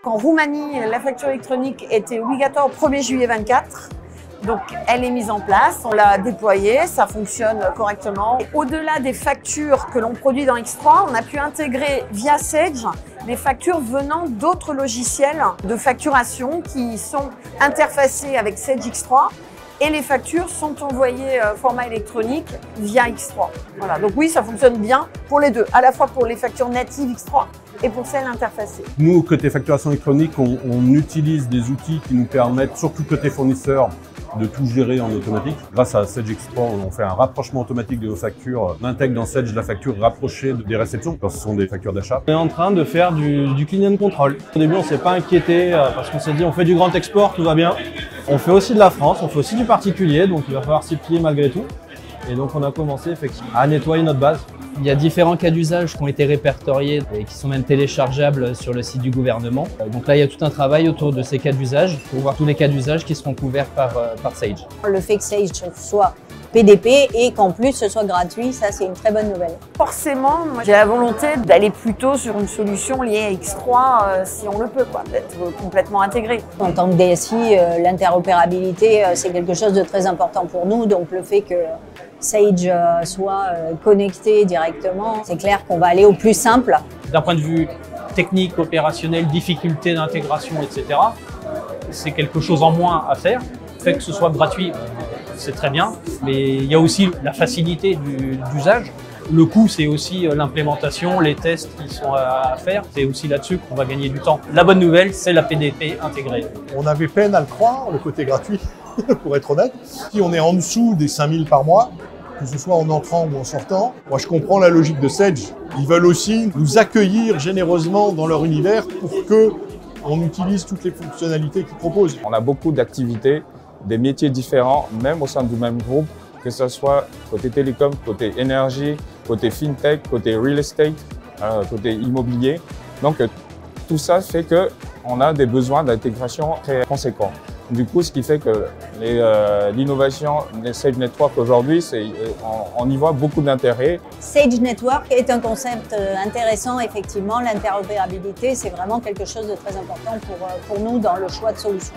En Roumanie, la facture électronique était obligatoire au 1er juillet 2024. Donc, elle est mise en place, on l'a déployée, ça fonctionne correctement. Au-delà des factures que l'on produit dans X3, on a pu intégrer via Sage des factures venant d'autres logiciels de facturation qui sont interfacés avec Sage X3 et les factures sont envoyées format électronique via X3. Voilà, donc oui, ça fonctionne bien pour les deux, à la fois pour les factures natives X3 et pour celles interfacées. Nous, côté facturation électronique, on utilise des outils qui nous permettent, surtout côté fournisseur, de tout gérer en automatique. Grâce à Sage X3, on fait un rapprochement automatique de nos factures. On intègre dans Sage la facture rapprochée des réceptions quand ce sont des factures d'achat. On est en train de faire du clean and control. Au début, on ne s'est pas inquiété parce qu'on s'est dit on fait du grand export, tout va bien. On fait aussi de la France, on fait aussi du particulier, donc il va falloir s'y plier malgré tout. Et donc on a commencé effectivement à nettoyer notre base. Il y a différents cas d'usage qui ont été répertoriés et qui sont même téléchargeables sur le site du gouvernement. Donc là, il y a tout un travail autour de ces cas d'usage pour voir tous les cas d'usage qui seront couverts par Sage. Le fait que Sage soit PDP et qu'en plus ce soit gratuit, ça c'est une très bonne nouvelle. Forcément, j'ai la volonté d'aller plutôt sur une solution liée à X3 si on le peut, d'être complètement intégré. En tant que DSI, l'interopérabilité c'est quelque chose de très important pour nous, donc le fait que Sage soit connecté directement, c'est clair qu'on va aller au plus simple. D'un point de vue technique, opérationnel, difficulté d'intégration, etc., c'est quelque chose en moins à faire. Le fait que ce soit gratuit, c'est très bien, mais il y a aussi la facilité d'usage. Le coût, c'est aussi l'implémentation, les tests qui sont à faire. C'est aussi là-dessus qu'on va gagner du temps. La bonne nouvelle, c'est la PDP intégrée. On avait peine à le croire, le côté gratuit, pour être honnête. Si on est en dessous des 5000 par mois, que ce soit en entrant ou en sortant, moi je comprends la logique de Sage. Ils veulent aussi nous accueillir généreusement dans leur univers pour qu'on utilise toutes les fonctionnalités qu'ils proposent. On a beaucoup d'activités, des métiers différents, même au sein du même groupe, que ce soit côté télécom, côté énergie, côté fintech, côté real estate, côté immobilier. Donc tout ça fait qu'on a des besoins d'intégration très conséquents. Du coup, ce qui fait que l'innovation des Sage Network aujourd'hui, on y voit beaucoup d'intérêt. Sage Network est un concept intéressant, effectivement. L'interopérabilité, c'est vraiment quelque chose de très important pour nous dans le choix de solutions.